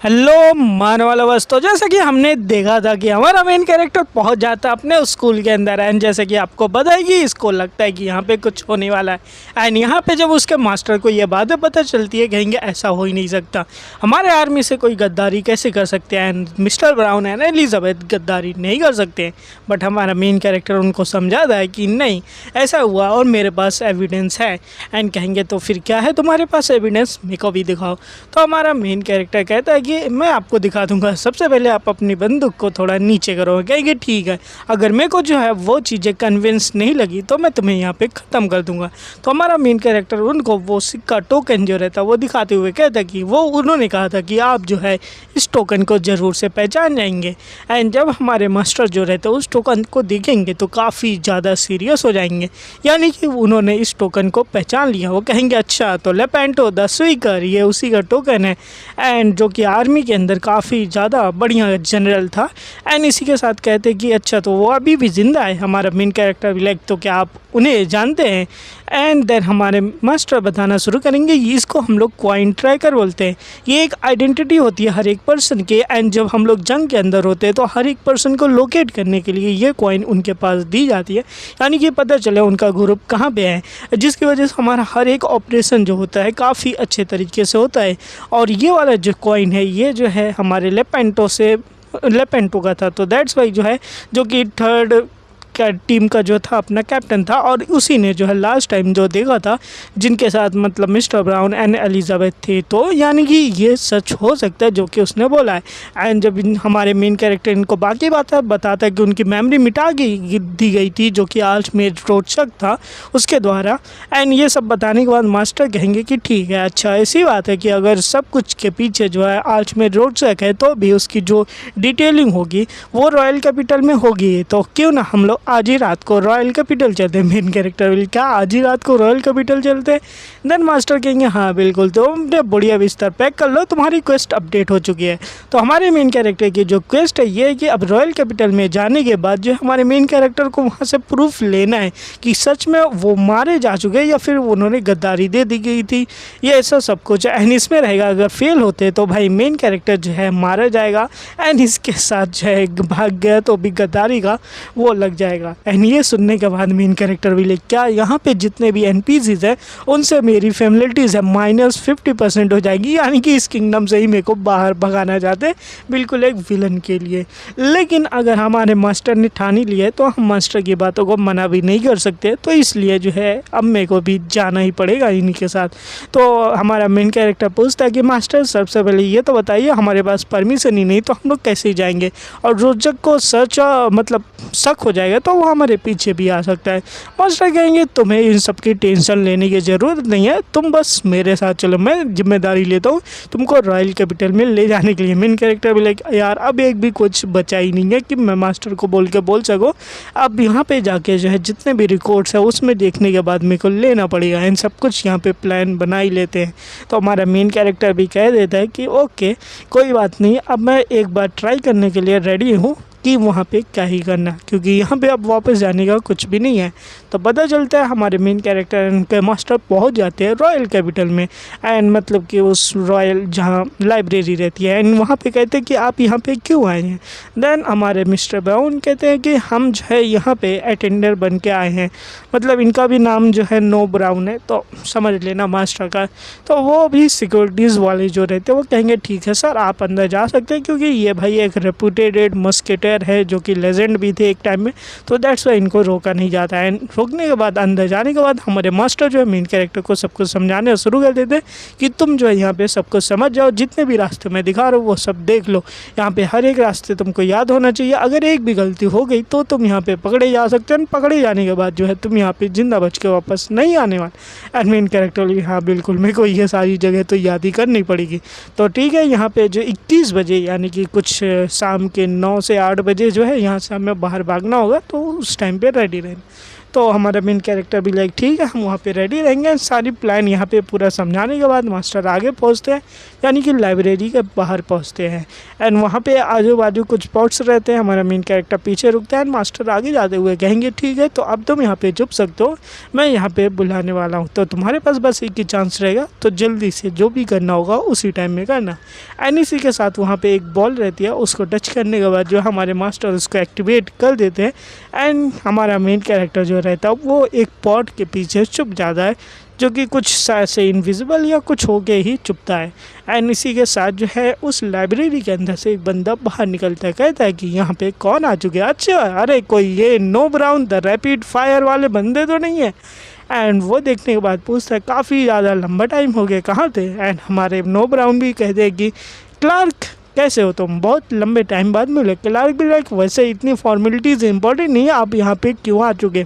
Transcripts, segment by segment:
Hello मानव वाला बस। तो जैसे कि हमने देखा था कि हमारा मेन कैरेक्टर पहुंच जाता है अपने स्कूल के अंदर एंड जैसे कि आपको बताएगी इसको लगता है कि यहाँ पे कुछ होने वाला है एंड यहाँ पे जब उसके मास्टर को ये बातें पता चलती है कहेंगे ऐसा हो ही नहीं सकता, हमारे आर्मी से कोई गद्दारी कैसे कर सकते हैं and mister brown and Elizabeth गद्दारी नहीं कर सकते हैं। बट हमारा मेन कैरेक्टर उनको समझाता है कि नहीं ऐसा हुआ और मेरे पास एविडेंस है एंड कहेंगे तो फिर क्या है तुम्हारे पास एविडेंस, मेरे को भी दिखाओ। तो हमारा मेन कैरेक्टर कहता है कि मैं आपको दिखा दूंगा, सबसे पहले आप अपनी बंदूक को थोड़ा नीचे करो। कहेंगे ठीक है, अगर मेरे को जो है वो चीज़ें कन्विंस नहीं लगी तो मैं तुम्हें यहाँ पे ख़त्म कर दूंगा। तो हमारा मेन कैरेक्टर उनको वो सिक्का टोकन जो रहता है वो दिखाते हुए कहता है कि वो उन्होंने कहा था कि आप जो है इस टोकन को ज़रूर से पहचान जाएंगे एंड जब हमारे मास्टर जो रहते हैं उस टोकन को देखेंगे तो काफ़ी ज़्यादा सीरियस हो जाएंगे, यानी कि उन्होंने इस टोकन को पहचान लिया। वो कहेंगे अच्छा तो लेपेंटो द स्वीकर ये उसी का टोकन है एंड जो कि आर्मी के अंदर काफ़ी ज़्यादा बढ़िया जनरल था एंड इसी के साथ कहते कि अच्छा तो वो अभी भी ज़िंदा है। हमारा मेन कैरेक्टर भी लाइक तो क्या आप उन्हें जानते हैं एंड देन हमारे मास्टर बताना शुरू करेंगे इसको हम लोग कॉइन ट्रैकर बोलते हैं। ये एक आइडेंटिटी होती है हर एक पर्सन के एंड जब हम लोग जंग के अंदर होते हैं तो हर एक पर्सन को लोकेट करने के लिए ये कॉइन उनके पास दी जाती है, यानी कि पता चले उनका ग्रुप कहाँ पे है, जिसकी वजह से हमारा हर एक ऑपरेशन जो होता है काफ़ी अच्छे तरीके से होता है। और ये वाला जो कॉइन है ये जो है हमारे लेपेंटो का था, तो दैट्स वाई जो है जो कि थर्ड टीम का जो था अपना कैप्टन था और उसी ने जो है लास्ट टाइम जो देखा था जिनके साथ मतलब मिस्टर ब्राउन एंड एलिजाबेथ थे। तो यानी कि ये सच हो सकता है जो कि उसने बोला है एंड जब हमारे मेन कैरेक्टर इनको बाकी बात बताता है कि उनकी मेमोरी दी गई थी जो कि आर्चमेज रोचक था उसके द्वारा एंड ये सब बताने के बाद मास्टर कहेंगे कि ठीक है अच्छा ऐसी बात है कि अगर सब कुछ के पीछे जो है आर्चमेज रोचक है तो भी उसकी जो डिटेलिंग होगी वो रॉयल कैपिटल में होगी, तो क्यों ना हम लोग आज ही रात को रॉयल कैपिटल चलते हैं। मेन कैरेक्टर बोले क्या आज ही रात को रॉयल कैपिटल चलते हैं? देन मास्टर कहेंगे हाँ बिल्कुल, तो बढ़िया बिस्तर पैक कर लो तुम्हारी क्वेस्ट अपडेट हो चुकी है। तो हमारे मेन कैरेक्टर की जो क्वेस्ट है ये है कि अब रॉयल कैपिटल में जाने के बाद जो हमारे मेन कैरेक्टर को वहाँ से प्रूफ लेना है कि सच में वो मारे जा चुके हैं या फिर उन्होंने गद्दारी दे दी गई थी, ये ऐसा सब कुछ एंड इसमें रहेगा अगर फेल होते तो भाई मेन कैरेक्टर जो है मारा जाएगा एंड इसके साथ जो है भाग गया तो भी गद्दारी का वो लग जाएगा। एंड ये सुनने के बाद मेन कैरेक्टर भी ले क्या यहाँ पे जितने भी एनपीसीज हैं उनसे मेरी फैमिलिटीज़ है -50% हो जाएगी, यानी कि इस किंगडम से ही मेरे को बाहर भगाना चाहते हैं बिल्कुल एक विलन के लिए। लेकिन अगर हमारे मास्टर ने ठान ही लिया है तो हम मास्टर की बातों को मना भी नहीं कर सकते, तो इसलिए जो है अब मेरे को भी जाना ही पड़ेगा इन्हीं के साथ। तो हमारा मेन कैरेक्टर पूछता है कि मास्टर सबसे पहले ये तो बताइए हमारे पास परमिशन ही नहीं तो हम लोग कैसे ही जाएंगे, और रोजक को सच मतलब शक हो जाएगा तो वो हमारे पीछे भी आ सकता है। मास्टर कहेंगे तुम्हें इन सब की टेंशन लेने की ज़रूरत नहीं है, तुम बस मेरे साथ चलो, मैं जिम्मेदारी लेता हूँ तुमको रॉयल कैपिटल में ले जाने के लिए। मेन कैरेक्टर भी लाइक यार अब एक भी कुछ बचा ही नहीं है कि मैं मास्टर को बोल सकूँ, अब यहाँ पे जाके जो है जितने भी रिकॉर्ड्स है उसमें देखने के बाद मेरे को लेना पड़ेगा, इन सब कुछ यहाँ पे प्लान बना ही लेते हैं। तो हमारा मेन कैरेक्टर भी कह देता है कि ओके कोई बात नहीं, अब मैं एक बार ट्राई करने के लिए रेडी हूँ कि वहाँ पे क्या ही करना, क्योंकि यहाँ पे अब वापस जाने का कुछ भी नहीं है। तो पता चलता है हमारे मेन कैरेक्टर के मास्टर पहुँच जाते हैं रॉयल कैपिटल में एंड मतलब कि उस रॉयल जहाँ लाइब्रेरी रहती है एंड वहाँ पे कहते हैं कि आप यहाँ पे क्यों आए हैं। देन हमारे मिस्टर ब्राउन कहते हैं कि हम जो है यहाँ पे अटेंडर बन के आए हैं, मतलब इनका भी नाम जो है नो ब्राउन है तो समझ लेना मास्टर का। तो वो भी सिक्योरिटीज़ वाले जो रहते हैं वो कहेंगे ठीक है सर आप अंदर जा सकते हैं, क्योंकि ये भाई एक रेपुटेड मस्केटर है जो कि लेजेंड भी थे एक टाइम में, तो दैट्स वाई इनको रोका नहीं जाता है। रोकने के बाद अंदर जाने के बाद हमारे मास्टर जो है मेन कैरेक्टर को सब कुछ समझाने शुरू कर देते हैं कि तुम जो है यहाँ पे सब कुछ समझ जाओ, जितने भी रास्ते मैं दिखा रहा हूँ वो सब देख लो, यहाँ पे हर एक रास्ते तुमको याद होना चाहिए, अगर एक भी गलती हो गई तो तुम यहाँ पे पकड़े जा सकते हो, पकड़े जाने के बाद जो है तुम यहाँ पे जिंदा बच के वापस नहीं आने वाले। एंड मेन कैरेक्टर हाँ बिल्कुल मेरे को ये सारी जगह तो याद ही करनी पड़ेगी। तो ठीक है यहाँ पे जो 21 बजे यानी कि कुछ शाम के 9 से 8 बजे जो है यहाँ से हमें बाहर भागना होगा, तो उस टाइम पे रेडी रहना। तो हमारा मेन कैरेक्टर भी लाइक ठीक है, हम वहाँ पे रेडी रहेंगे। सारी प्लान यहाँ पे पूरा समझाने के बाद मास्टर आगे पहुँचते हैं, यानी कि लाइब्रेरी के बाहर पहुँचते हैं। एंड वहाँ पे आजू बाजू कुछ स्पॉट्स रहते हैं। हमारा मेन कैरेक्टर पीछे रुकता है, मास्टर आगे जाते हुए कहेंगे ठीक है तो अब तुम यहाँ पे छुप सकते हो, मैं यहाँ पे बुलाने वाला हूँ, तो तुम्हारे पास बस एक ही चांस रहेगा, तो जल्दी से जो भी करना होगा उसी टाइम में करना। एंड इसी के साथ वहाँ पे एक बॉल रहती है, उसको टच करने के बाद जो हमारे मास्टर उसको एक्टिवेट कर देते हैं। एंड हमारा मेन कैरेक्टर जो रहता है वो एक पॉट के पीछे छुप जाता है, जो कि कुछ ऐसे इनविजिबल या कुछ होके ही छुपता है। एंड इसी के साथ जो है उस लाइब्रेरी के अंदर से एक बंदा बाहर निकलता है, कहता है कि यहाँ पे कौन आ चुके हैं, अच्छा अरे कोई ये नो ब्राउन द रैपिड फायर वाले बंदे तो नहीं है। एंड वो देखने के बाद पूछता है काफ़ी ज़्यादा लंबा टाइम हो गया, कहाँ थे। एंड हमारे नो ब्राउन भी कहते हैं कि क्लार्क कैसे हो तुम, बहुत लंबे टाइम बाद मिले। क्लार्क भी लाइक वैसे इतनी फॉर्मेलिटीज़ इंपॉर्टेंट नहीं है, आप यहाँ पे क्यों आ चुके,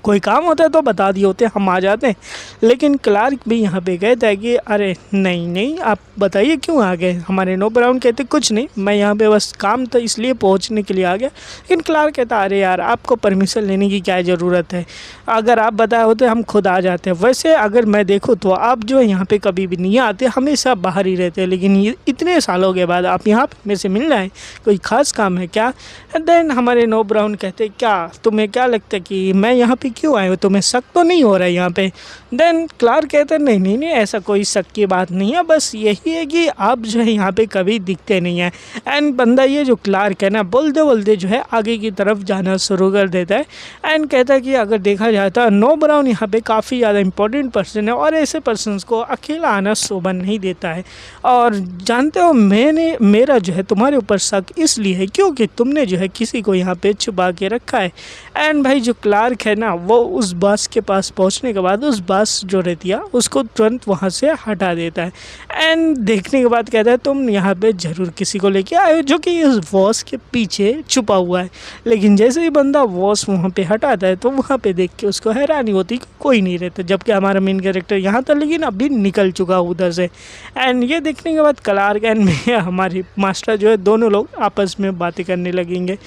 कोई काम होता है तो बता दिए होते, हम आ जाते हैं। लेकिन क्लार्क भी यहाँ पे कहता है कि अरे नहीं नहीं आप बताइए क्यों आ गए। हमारे नो ब्राउन कहते कुछ नहीं, मैं यहाँ पे बस काम था इसलिए पहुँचने के लिए आ गया। लेकिन क्लार्क कहता अरे यार आपको परमिशन लेने की क्या ज़रूरत है, अगर आप बताए होते हम खुद आ जाते हैं। वैसे अगर मैं देखूँ तो आप जो है यहाँ पे कभी भी नहीं आते, हमेशा बाहर ही रहते हैं, लेकिन ये इतने सालों के बाद आप यहाँ पे मेरे से मिल रहे हैं, कोई ख़ास काम है क्या। एंड देन हमारे नो ब्राउन कहते क्या तुम्हें क्या लगता है कि मैं यहाँ पे क्यों आए हो, तुम्हें शक तो नहीं हो रहा है यहाँ पे। देन क्लार्क कहते हैं नहीं नहीं नहीं ऐसा कोई शक की बात नहीं है, बस यही है कि आप जो है यहाँ पे कभी दिखते नहीं हैं। एंड बंदा ये जो क्लार्क है ना बोलते बोलते जो है आगे की तरफ जाना शुरू कर देता है। एंड कहता है कि अगर देखा जाए तो नो ब्राउन यहाँ पे काफ़ी ज़्यादा इंपॉर्टेंट पर्सन है और ऐसे पर्सन को अकेला आना शोभा नहीं देता है। और जानते हो मेरा जो है तुम्हारे ऊपर शक इसलिए है क्योंकि तुमने जो है किसी को यहाँ पे छुपा के रखा है। एंड भाई जो क्लार्क है ना वो उस बस के पास पहुंचने के बाद उस बस जो रहती है उसको तुरंत वहां से हटा देता है। एंड देखने के बाद कहता है तुम यहाँ पे ज़रूर किसी को लेके आए हो जो कि इस वॉश के पीछे छुपा हुआ है। लेकिन जैसे ही बंदा वॉश वहाँ पे हटाता है तो वहाँ पे देख के उसको हैरानी होती कि कोई नहीं रहता, जबकि हमारा मेन कैरेक्टर यहाँ था लेकिन अभी निकल चुका उधर से। एंड ये देखने के बाद क्लार्क एंड मैं हमारी मास्टर जो है दोनों लोग आपस में बातें करने लगेंगे।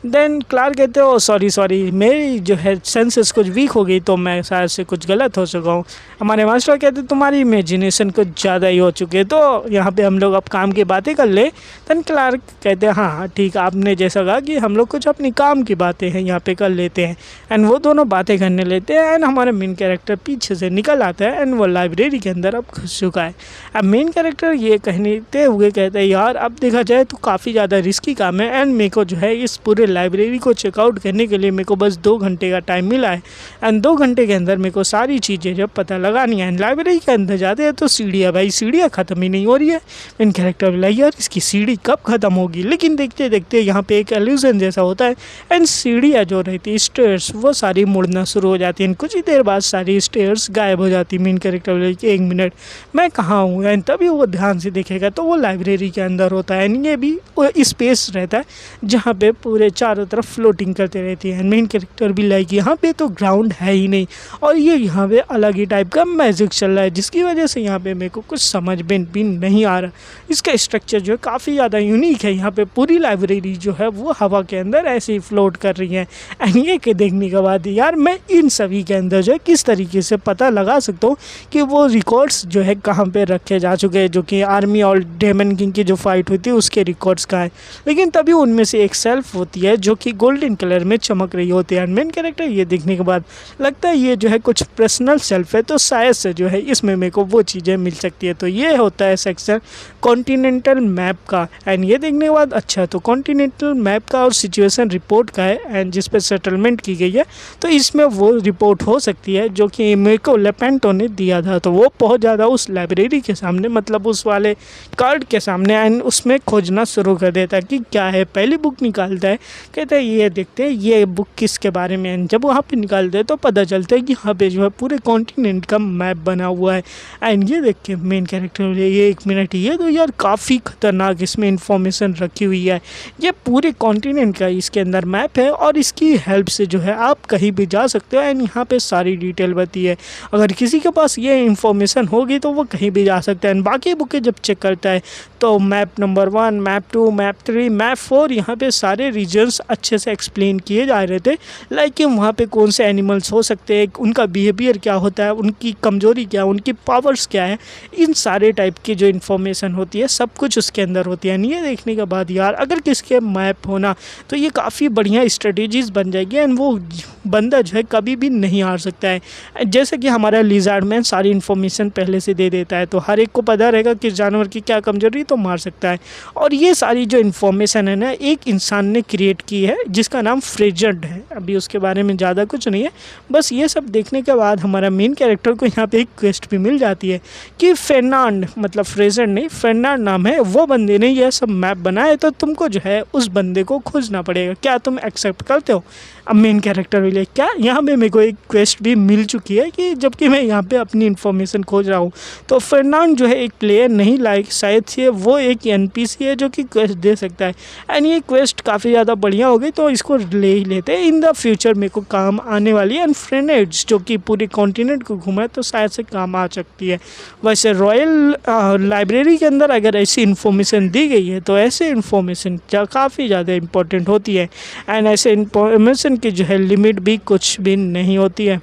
देन क्लार्क कहते हो सॉरी मेरी जो है सेंसेस कुछ वीक हो गई तो मैं शायद से कुछ गलत हो चुका हूँ। हमारे मास्टर कहते तुम्हारी इमेजिनेशन कुछ ज़्यादा ही हो चुके तो यहाँ पे हम लोग अब काम की बातें कर ले। देन क्लार्क कहते हैं हाँ ठीक आपने जैसा कहा कि हम लोग कुछ अपनी काम की बातें हैं यहाँ पे कर लेते हैं। एंड वो दोनों बातें करने लेते हैं। एंड हमारा मेन कैरेक्टर पीछे से निकल आता है एंड वो लाइब्रेरी के अंदर अब घुस चुका है। अब मेन कैरेक्टर ये कहते हुए कहते हैं यार अब देखा जाए तो काफ़ी ज़्यादा रिस्की काम है एंड मेरे को जो है इस पूरे लाइब्रेरी को चेकआउट करने के लिए मेरे को बस 2 घंटे का टाइम मिला है। एंड 2 घंटे के अंदर मेरे को सारी चीज़ें जब पता लगानी है। लाइब्रेरी के अंदर जाते हैं तो सीढ़ियाँ भाई सीढ़ियाँ ख़त्म ही नहीं हो रही है। मेन कैरेक्टर बोला यार इसकी सीढ़ी कब ख़त्म होगी, लेकिन देखते देखते यहाँ पे एक एल्यूजन जैसा होता है एंड सीढ़ियाँ जो रहती है स्टेयर्स वो सारी मुड़ना शुरू हो जाती हैं। कुछ ही देर बाद सारी स्टेयर्स गायब हो जाती। मेन कैरेक्टर बोले कि 1 मिनट मैं कहाँ हूँ। एंड तभी वो ध्यान से देखेगा तो वो लाइब्रेरी के अंदर होता है। एंड ये भी स्पेस रहता है जहाँ पे पूरे चारों तरफ फ्लोटिंग करते रहती है। मेन कैरेक्टर भी लाइक यहाँ पे तो ग्राउंड है ही नहीं और ये यहाँ पे अलग ही टाइप का मैजिक चल रहा है जिसकी वजह से यहाँ पे मेरे को कुछ समझ में भी नहीं आ रहा। इसका स्ट्रक्चर जो है काफ़ी ज़्यादा यूनिक है। यहाँ पे पूरी लाइब्रेरी जो है वो हवा के अंदर ऐसे ही फ्लोट कर रही है। एंड ये के देखने के बाद यार मैं इन सभी के अंदर जो है किस तरीके से पता लगा सकता हूँ कि वो रिकॉर्ड्स जो है कहाँ पे रखे जा चुके हैं, जो कि आर्मी और डेमन किंग की जो फाइट हुई थी उसके रिकॉर्ड्स का है। लेकिन तभी उनमें से एक सेल्फ होती है जो कि गोल्डन कलर में चमक रही होती है। मेन कैरेक्टर ये देखने के बाद लगता है ये जो है कुछ पर्सनल सेल्फ है तो शायद से जो है इसमें मेरे को वो चीज़ें मिल सकती है। तो ये होता है सेक्शन कॉन्टिनेंटल मैप का। एंड ये देखने के बाद अच्छा तो कॉन्टिनेंटल मैप का और सिचुएशन रिपोर्ट का है एंड जिस पे सेटलमेंट की गई है तो इसमें वो रिपोर्ट हो सकती है जो कि मेरे को लेपेंटो ने दिया था। तो वो बहुत ज़्यादा उस लाइब्रेरी के सामने मतलब उस वाले कार्ड के सामने एंड उसमें खोजना शुरू कर देता है कि क्या है। पहली बुक निकालता है, कहता है ये देखते हैं ये बुक किसके बारे में है। जब वहाँ पे निकालते हैं तो पता चलता है कि यहाँ पे जो है पूरे कॉन्टिनेंट का मैप बना हुआ है। एंड ये देख के मेन कैरेक्टर ये 1 मिनट ये तो यार काफ़ी खतरनाक इसमें इंफॉर्मेशन रखी हुई है। ये पूरे कॉन्टिनेंट का इसके अंदर मैप है और इसकी हेल्प से जो है आप कहीं भी जा सकते हो। एंड यहाँ पे सारी डिटेल बती है, अगर किसी के पास ये इंफॉर्मेशन होगी तो वो कहीं भी जा सकता है। एंड बाकी बुकें जब चेक करता है तो map number 1, map 2, map 3, map 4 यहाँ पे सारे रीजन्स अच्छे से एक्सप्लेन किए जा रहे थे। लाइक कि वहाँ पे कौन से एनिमल्स हो सकते हैं, उनका बिहेवियर क्या होता है, उनकी कमज़ोरी क्या है, उनकी पावर्स क्या है, इन सारे टाइप की जो इन्फॉर्मेशन होती है सब कुछ उसके अंदर होती है। ये देखने के बाद यार अगर किसके मैप होना तो ये काफ़ी बढ़िया स्ट्रेटेजीज बन जाएगी एंड वो बंदा जो है कभी भी नहीं हार सकता है। जैसे कि हमारा लिजार्ड मैन सारी इन्फॉर्मेशन पहले से दे देता है, तो हर एक को पता रहेगा कि जानवर की क्या कमजोरी तो मार सकता है। और ये सारी जो इन्फॉर्मेशन है ना एक इंसान ने क्रिएट की है जिसका नाम फ्रेजर्ड है। अभी उसके बारे में ज़्यादा कुछ नहीं है, बस ये सब देखने के बाद हमारा मेन कैरेक्टर को यहाँ पे एक क्वेस्ट भी मिल जाती है कि फेर्नांड, मतलब फ्रेजर्ड नहीं, फेर्नांड नाम है, वो बंदे ने यह सब मैप बनाए, तो तुमको जो है उस बंदे को खोजना पड़ेगा। क्या तुम एक्सेप्ट करते हो? अब मेन कैरेक्टर भी ले क्या यहाँ पे मेरे को एक क्वेस्ट भी मिल चुकी है कि जबकि मैं यहाँ पे अपनी इन्फॉर्मेशन खोज रहा हूँ। तो फर्नांड जो है एक प्लेयर नहीं, लाइक शायद से वो एक एनपीसी है जो कि क्वेस्ट दे सकता है। एंड ये क्वेस्ट काफ़ी ज़्यादा बढ़िया हो गई तो इसको ले ही लेते हैं, इन द फ्यूचर मेरे को काम आने वाली है। एंड फ्रेनेड्स जो कि पूरे कॉन्टिनेंट को घूमा है तो शायद से काम आ सकती है। वैसे रॉयल लाइब्रेरी के अंदर अगर ऐसी इन्फॉर्मेशन दी गई है तो ऐसे इन्फॉर्मेशन काफ़ी ज़्यादा इंपॉर्टेंट होती है एंड ऐसे इन्फॉर्मेशन की जो है लिमिट भी कुछ भी नहीं होती है।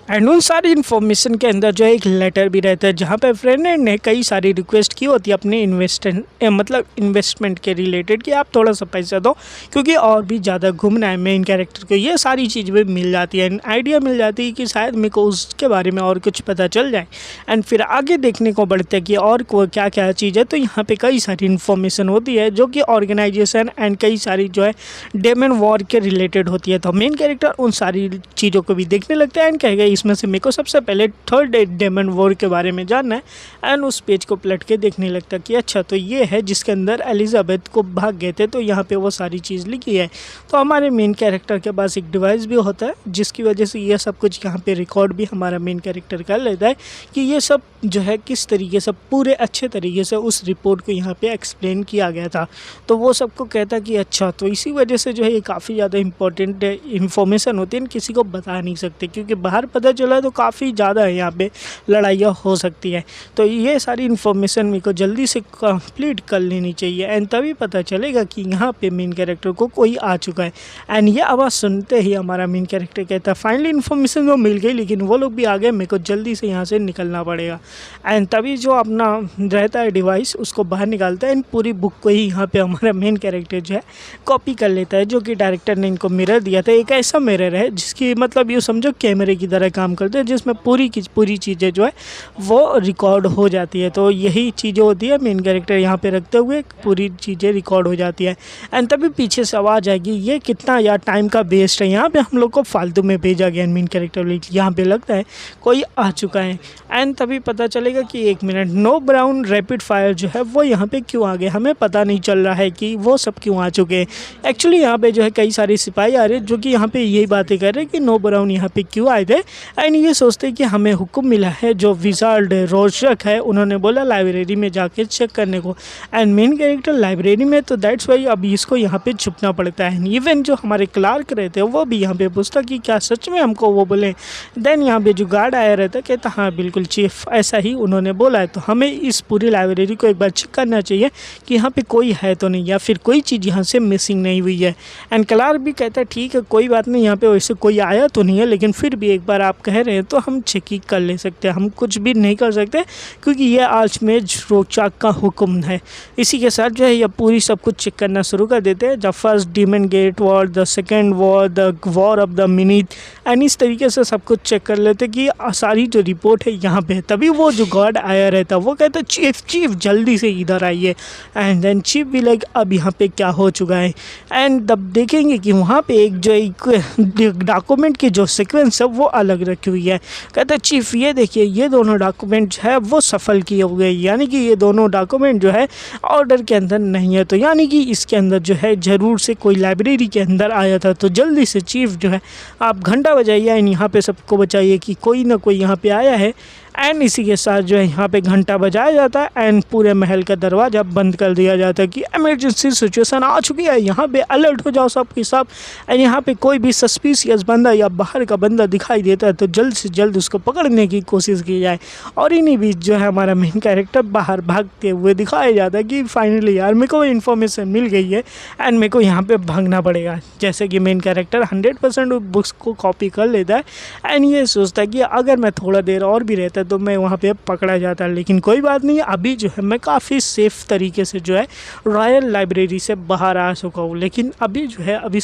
एंड उन सारी इन्फॉर्मेशन के अंदर जो है एक लेटर भी रहता है जहाँ पे फ्रेंड ने कई सारी रिक्वेस्ट की होती है अपने इन्वेस्टमेंट के रिलेटेड कि आप थोड़ा सा पैसा दो क्योंकि और भी ज़्यादा घूमना है मेन कैरेक्टर को। ये सारी चीज़ भी मिल जाती है एंड आइडिया मिल जाती है कि शायद मेरे को उसके बारे में और कुछ पता चल जाए। एंड फिर आगे देखने को बढ़ते हैं कि और क्या क्या चीज़ है, तो यहाँ पर कई सारी इन्फॉर्मेशन होती है जो कि ऑर्गेनाइजेशन एंड कई सारी जो है डेमन वॉर के रिलेटेड होती है। तो मेन कैरेक्टर उन सारी चीज़ों को भी देखने लगता है एंड कहेगा इसमें से मेरे को सबसे पहले थर्ड डेमन वॉर के बारे में जानना है। एंड उस पेज को पलट के देखने लगता कि अच्छा तो ये है जिसके अंदर एलिजाबेथ को भाग गए थे, तो यहाँ पे वो सारी चीज़ लिखी है। तो हमारे मेन कैरेक्टर के पास एक डिवाइस भी होता है जिसकी वजह से ये सब कुछ यहाँ पे रिकॉर्ड भी हमारा मेन कैरेक्टर कर लेता है कि ये सब जो है किस तरीके से पूरे अच्छे तरीके से उस रिपोर्ट को यहाँ पे एक्सप्लेन किया गया था। तो वो सबको कहता कि अच्छा तो इसी वजह से जो है ये काफ़ी ज़्यादा इंपॉर्टेंट इन्फॉर्मेशन होती है, किसी को बता नहीं सकते क्योंकि बाहर पता चला तो काफ़ी ज़्यादा है यहाँ पे लड़ाइयाँ हो सकती है। तो ये सारी इन्फॉर्मेशन मेरे को जल्दी से कंप्लीट कर लेनी चाहिए एंड तभी पता चलेगा कि यहाँ पे मेन कैरेक्टर को कोई आ चुका है। एंड ये आवाज़ सुनते ही हमारा मेन कैरेक्टर कहता है फाइनली इन्फॉर्मेशन तो मिल गई लेकिन वो लोग भी आ गए, मेरे को जल्दी से यहाँ से निकलना पड़ेगा। एंड तभी जो अपना रहता है डिवाइस उसको बाहर निकालता है एंड पूरी बुक को ही यहाँ पे हमारा मेन कैरेक्टर जो है कॉपी कर लेता है, जो कि डायरेक्टर ने इनको मिरर दिया था। एक ऐसा मिरर है जिसकी मतलब ये समझो कैमरे की तरह काम करते हैं जिसमें पूरी की पूरी चीज़ें जो है वो रिकॉर्ड हो जाती है। तो यही चीज़ें होती है मेन कैरेक्टर यहाँ पे रखते हुए पूरी चीज़ें रिकॉर्ड हो जाती है। एंड तभी पीछे से आवाज़ आएगी ये कितना यार टाइम का वेस्ट है, यहाँ पे हम लोग को फालतू में भेजा गया। मेन कैरेक्टर यहाँ पे लगता है कोई आ चुका है एंड तभी पता चलेगा कि एक मिनट नो ब्राउन रैपिड फायर जो है वो यहाँ पे क्यों आ गए, हमें पता नहीं चल रहा है कि वो सब क्यों आ चुके हैं। एक्चुअली यहाँ पे जो है कई सारे सिपाही आ रहे हैं जो कि यहाँ पे यही बातें कर रहे हैं कि नो ब्राउन यहाँ पे क्यों आए थे। एंड ये सोचते हैं कि हमें हुक्म मिला है, जो विजार्ड रोशक है उन्होंने बोला लाइब्रेरी में जाके चेक करने को। एंड मेन कैरेक्टर लाइब्रेरी में, तो दैट्स वाई अब इसको यहाँ पे छुपना पड़ता है। इवन जो हमारे क्लार्क रहते हैं वो भी यहाँ पे पूछता कि क्या सच में हमको वो बोले। देन यहाँ पे जो गार्ड आया रहता है कहता हाँ बिल्कुल चीफ ऐसा ही उन्होंने बोला है, तो हमें इस पूरी लाइब्रेरी को एक बार चेक करना चाहिए कि यहाँ पे कोई है तो नहीं या फिर कोई चीज़ यहाँ से मिसिंग नहीं हुई है। एंड क्लार्क भी कहता है ठीक है कोई बात नहीं, यहाँ पे वैसे कोई आया तो नहीं है लेकिन फिर भी एक बार आप कह रहे हैं तो हम चेक ही कर ले सकते हैं, हम कुछ भी नहीं कर सकते क्योंकि ये आर्चमेज रोचाक का हुक्म है। इसी के साथ जो है ये पूरी सब कुछ चेक करना शुरू कर देते हैं। The first demon gate war, the second war, the war of the minute, and इस तरीके से सब कुछ चेक कर लेते कि सारी जो रिपोर्ट है यहाँ पे। तभी वो जो गॉड आया रहता वो कहता चीफ जल्दी से इधर आइए। एंड देन चीफ भी लाइक अब यहाँ पे क्या हो चुका है। एंड तब देखेंगे कि वहाँ पे एक डॉक्यूमेंट की जो सीक्वेंस है वो अलग रखी हुई है। कहता चीफ ये देखिए ये दोनों डॉक्यूमेंट है वो सफल किए हुए, यानी कि ये दोनों डॉक्यूमेंट जो है ऑर्डर के अंदर नहीं है, तो यानी कि इसके अंदर जो है ज़रूर से कोई लाइब्रेरी के अंदर आया था। तो जल्दी से चीफ जो है आप घंटा बजाइए एंड यहाँ पे सबको बचाइए कि कोई ना कोई यहाँ पे आया है एंड इसी के साथ जो है यहाँ पे घंटा बजाया जाता है एंड पूरे महल का दरवाज़ा बंद कर दिया जाता है कि इमरजेंसी सिचुएशन आ चुकी है, यहाँ पे अलर्ट हो जाओ सब के सब। एंड यहाँ पे कोई भी सस्पिशियस बंदा या बाहर का बंदा दिखाई देता है तो जल्द से जल्द उसको पकड़ने की कोशिश की जाए। और इन्हीं बीच जो है हमारा मेन कैरेक्टर बाहर भागते हुए दिखाया जाता है कि फाइनली यार मेरे को इन्फॉर्मेशन मिल गई है एंड मेरे को यहाँ पे भागना पड़ेगा। जैसे कि मेन कैरेक्टर 100% बुक्स को कॉपी कर लेता है एंड ये सोचता है कि अगर मैं थोड़ा देर और भी रहता तो मैं वहाँ पे पकड़ा जाता, लेकिन कोई बात नहीं, अभी जो है मैं काफ़ी सेफ़ तरीके से जो है रॉयल लाइब्रेरी से बाहर आ चुका हूँ। लेकिन अभी जो है अभी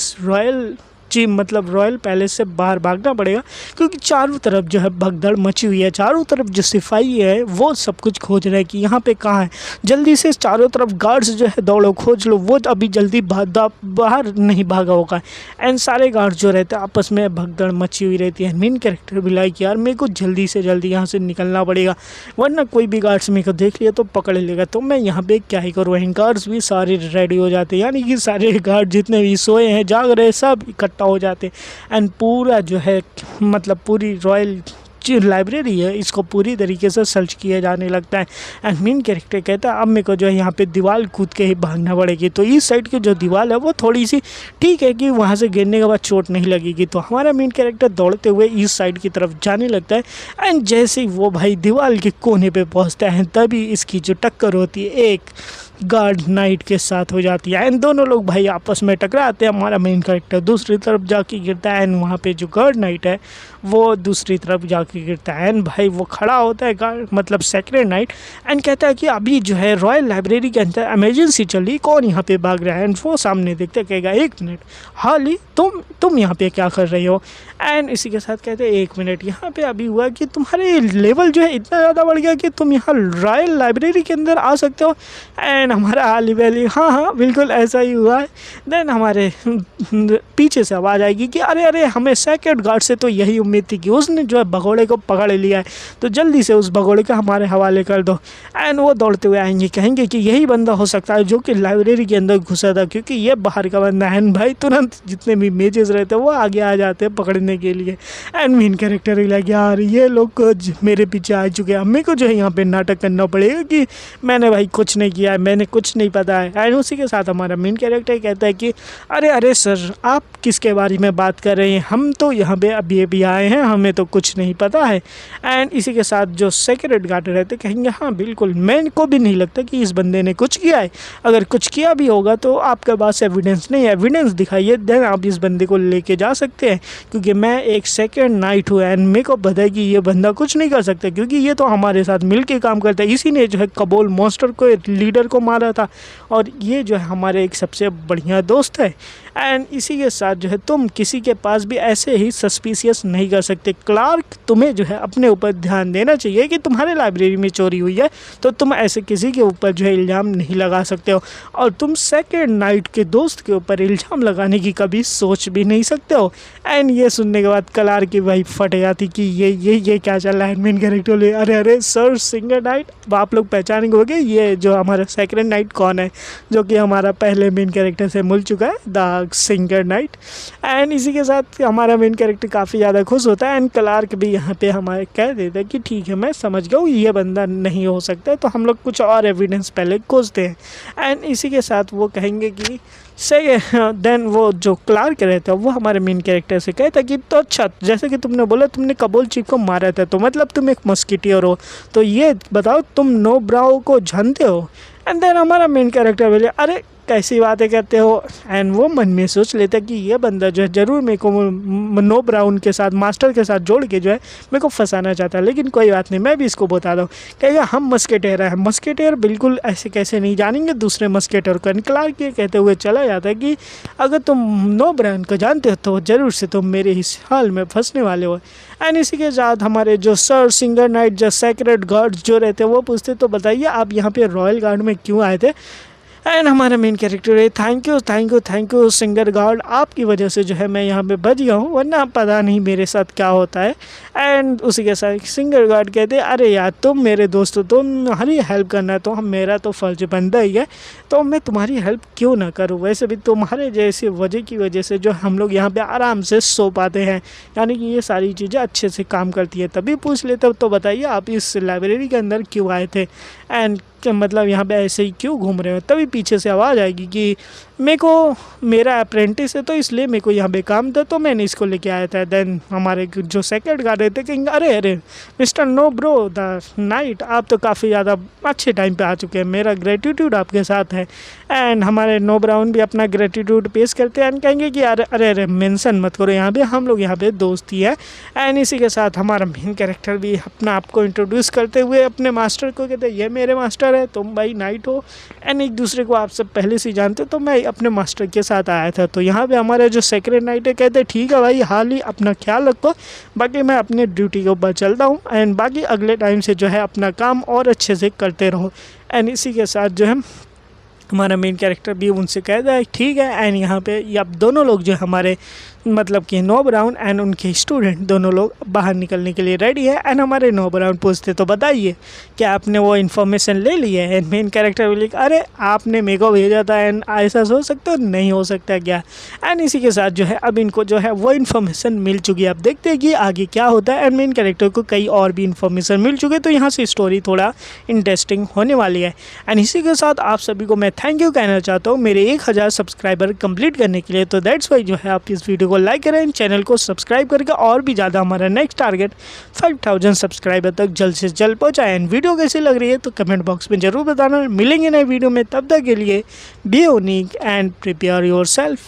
रॉयल पैलेस से बाहर भागना पड़ेगा क्योंकि चारों तरफ जो है भगदड़ मची हुई है। चारों तरफ जो सिपाही है वो सब कुछ खोज रहे हैं कि यहाँ पे कहाँ है। जल्दी से चारों तरफ गार्ड्स जो है दौड़ो खोज लो, वो अभी जल्दी बाहर नहीं भागा होगा। एंड सारे गार्ड्स जो रहते हैं आपस में भगदड़ मची हुई रहती है। मेन कैरेक्टर भी लाइक यार मेरे को जल्दी से जल्दी यहाँ से निकलना पड़ेगा वरना कोई भी गार्ड्स मेरे को देख लिया तो पकड़ लेगा, तो मैं यहाँ पे क्या ही करूँ। एंड गार्ड्स भी सारे रेडी हो जाते हैं, यानी कि सारे गार्ड जितने भी सोए हैं जाग रहे सब इकट्ठा हो जाते एंड पूरा जो है मतलब पूरी रॉयल लाइब्रेरी है इसको पूरी तरीके से सर्च किया जाने लगता है। एंड मेन कैरेक्टर कहता है अब मेरे को जो है यहाँ पे दीवार कूद के ही भागना पड़ेगी। तो इस साइड की जो दीवार है वो थोड़ी सी ठीक है कि वहाँ से गिरने के बाद चोट नहीं लगेगी। तो हमारा मेन कैरेक्टर दौड़ते हुए इस साइड की तरफ जाने लगता है एंड जैसे ही वो भाई दीवार के कोने पे पहुँचता है तभी इसकी जो टक्कर होती है एक गार्ड नाइट के साथ हो जाती है एंड दोनों लोग भाई आपस में टकराते हैं। हमारा मेन कैरेक्टर दूसरी तरफ जाके गिरता है एंड वहाँ पे जो गार्ड नाइट है वो दूसरी तरफ जाके गिरता है एंड भाई वो खड़ा होता है गार्ड मतलब सेक्रेड नाइट एंड कहता है कि अभी जो है रॉयल लाइब्रेरी के अंदर इमरजेंसी चली, कौन यहाँ पे भाग रहा है। एंड वो सामने देखते कहेगा 1 मिनट हाली तुम यहाँ पे क्या कर रही हो। एंड इसी के साथ कहते हैं 1 मिनट यहाँ पे अभी हुआ कि तुम्हारे लेवल जो है इतना ज़्यादा बढ़ गया कि तुम यहाँ रॉयल लाइब्रेरी के अंदर आ सकते हो। एंड हमारा आली वैली हाँ बिल्कुल ऐसा ही हुआ है। देन हमारे पीछे से आवाज़ आएगी कि अरे हमें सेक्रेड गार्ड से तो यही उम्मीद थी कि उसने जो है भगोड़े को पकड़ लिया है तो जल्दी से उस भगोड़े को हमारे हवाले कर दो। एंड वो दौड़ते हुए आएंगे कहेंगे कि यही बंदा हो सकता है जो कि लाइब्रेरी के अंदर घुसा था क्योंकि ये बाहर का बंदा है। भाई तुरंत जितने भी मेजेस रहते हैं वो आगे आ जाते हैं पकड़ने के लिए। एंड मेन कैरेक्टर लगे यार ये लोग मेरे पीछे आ चुके हैं, मेरे को जो है यहाँ पे नाटक करना पड़ेगा कि मैंने भाई कुछ नहीं किया है, मैंने कुछ नहीं पता है। एंड उसी के साथ हमारा मेन कैरेक्टर कहता है कि अरे सर आप किसके बारे में बात कर रहे हैं, हम तो यहाँ पे अभी आए हैं, हमें तो कुछ नहीं पता है। एंड इसी के साथ जो सेक्रेड गार्ड रहते कहेंगे हाँ बिल्कुल मेरे को भी नहीं लगता कि इस बंदे ने कुछ किया है, अगर कुछ किया भी होगा तो आपके पास एविडेंस नहीं है, एविडेंस दिखाइए देन आप इस बंदे को लेके जा सकते हैं क्योंकि मैं एक सेकेंड नाइट हूँ एंड मेरे को पता है कि ये बंदा कुछ नहीं कर सकता क्योंकि ये तो हमारे साथ मिल के काम करता है, इसी ने जो है कबोल मॉन्स्टर को लीडर को मारा था और ये जो है हमारे एक सबसे बढ़िया दोस्त है। एंड इसी के साथ जो है तुम किसी के पास भी ऐसे ही सस्पिशियस नहीं कर सकते। क्लार्क तुम्हें जो है अपने ऊपर ध्यान देना चाहिए कि तुम्हारे लाइब्रेरी में चोरी हुई है तो तुम ऐसे किसी के ऊपर जो है इल्ज़ाम नहीं लगा सकते हो और तुम सेकेंड नाइट के दोस्त के ऊपर इल्ज़ाम लगाने की कभी सोच भी नहीं सकते हो। एंड ये सुनने के बाद क्लार्क की भाई फट जाती कि ये क्या चल रहा है। मेन कैरेक्टर ले अरे सर सिंगर नाइट, आप लोग पहचानेंगे ये जो हमारा सेकेंड नाइट कौन है जो कि हमारा पहले मेन कैरेक्टर से मिल चुका है द सिंगर नाइट। एंड इसी के साथ हमारा मेन कैरेक्टर काफ़ी ज़्यादा खुश होता है एंड क्लार्क भी यहाँ पे हमारे कह देता है कि ठीक है मैं समझ गया हूँ ये बंदा नहीं हो सकता तो हम लोग कुछ और एविडेंस पहले खोजते हैं। एंड इसी के साथ वो कहेंगे कि सही है। देन वो जो क्लार्क रहता है वो हमारे मेन कैरेक्टर से कहता है कि तो अच्छा जैसे कि तुमने बोला तुमने कबोल चीफ को मारा था तो मतलब तुम एक मस्किटियर हो, तो ये बताओ तुम नो ब्राउ को जानते हो। एंड देन हमारा मेन कैरेक्टर बोले अरे कैसी बातें करते हो। एंड वो मन में सोच लेता कि ये बंदा जो है ज़रूर मेरे को नो ब्राउन के साथ मास्टर के साथ जोड़ के जो है मेरे को फंसाना चाहता है, लेकिन कोई बात नहीं मैं भी इसको बता दूँ। कहेगा हम मस्केटर हैं, मस्केटर बिल्कुल ऐसे कैसे नहीं जानेंगे दूसरे मस्केटर को। क्लार्क के कहते हुए चला जाता है कि अगर तुम नो ब्राउन को जानते हो तो ज़रूर से तुम मेरे इस हाल में फंसने वाले हो। एंड इसी के साथ हमारे जो सर सिंगर नाइट जो सेक्रेड गार्ड्स जो रहते हैं वो पूछते तो बताइए आप यहाँ पे रॉयल गार्ड में क्यों आए थे। एंड हमारा मेन कैरेक्टर है थैंक यू सिंगर गॉड, आपकी वजह से जो है मैं यहाँ पे बच गया हूँ, वरना पता नहीं मेरे साथ क्या होता है। एंड उसी के साथ सिंगर गॉड कहते हैं अरे यार तुम मेरे दोस्त हो, तुम्हारी हेल्प करना तो मेरा तो फ़र्ज बनता ही है, तो मैं तुम्हारी हेल्प क्यों ना करूँ। वैसे भी तुम्हारे जैसे वजह की वजह से जो हम लोग यहाँ पे आराम से सो पाते हैं, यानी कि ये सारी चीज़ें अच्छे से काम करती है। तभी पूछ लेते हो तो बताइए आप इस लाइब्रेरी के अंदर क्यों आए थे, एंड मतलब यहाँ पे ऐसे ही क्यों घूम रहे हो। तभी पीछे से आवाज़ आएगी कि मेरे को मेरा अप्रेंटिस है तो इसलिए मेरे को यहाँ पे काम था तो मैंने इसको लेके आया था। देन हमारे जो सेकंड गार्ड रहते कहेंगे अरे मिस्टर नो ब्रो द नाइट, आप तो काफ़ी ज़्यादा अच्छे टाइम पे आ चुके हैं, मेरा ग्रेटिट्यूड आपके साथ है। एंड हमारे नो ब्राउन भी अपना ग्रेटिट्यूड पेश करते हैं एंड कहेंगे कि अरे मेंशन मत करो यहाँ पे, हम लोग यहाँ पे दोस्त ही है। एंड इसी के साथ हमारा मेन कैरेक्टर भी अपना आपको इंट्रोड्यूस करते हुए अपने मास्टर को कहते हैं ये मेरे मास्टर है, तुम भाई नाइट हो, एंड एक दूसरे को आप सब पहले से जानते हो, तो मैं अपने मास्टर के साथ आया था। तो यहाँ पे हमारे जो सेक्रेट नाइट है कहते हैं ठीक है भाई हाल ही अपना ख्याल रखो, बाकी मैं अपने ड्यूटी के ऊपर चलता हूँ, एंड बाकी अगले टाइम से जो है अपना काम और अच्छे से करते रहो। एंड इसी के साथ जो है हमारा मेन कैरेक्टर भी उनसे कहता है ठीक है। एंड यहाँ पे अब दोनों लोग जो हमारे मतलब कि नो ब्राउन एंड उनके स्टूडेंट दोनों लोग बाहर निकलने के लिए रेडी है। एंड हमारे नो ब्राउन पूछते तो बताइए क्या आपने वो इन्फॉर्मेशन ले ली है। एंड मेन कैरेक्टर भी लिख अरे आपने मेरे को भेजा था एंड ऐसा सोच सकते हो, नहीं हो सकता क्या। एंड इसी के साथ जो है अब इनको जो है वो इन्फॉर्मेशन मिल चुकी है। अब देखते हैं कि आगे क्या होता है। एंड मेन कैरेक्टर को कई और भी इन्फॉर्मेशन मिल चुके, तो यहाँ से स्टोरी थोड़ा इंटरेस्टिंग होने वाली है। एंड इसी के साथ आप सभी को मैं थैंक यू कहना चाहता हूँ मेरे 1000 सब्सक्राइबर कंप्लीट करने के लिए। तो दैट्स वाई जो है आप इस वीडियो को लाइक करें, चैनल को सब्सक्राइब करके और भी ज़्यादा हमारा नेक्स्ट टारगेट 5000 सब्सक्राइबर तक जल्द से जल्द पहुँचाएं। एंड वीडियो कैसी लग रही है तो कमेंट बॉक्स में ज़रूर बताना। मिलेंगे नए वीडियो में, तब तक के लिए be unique and prepare yourself.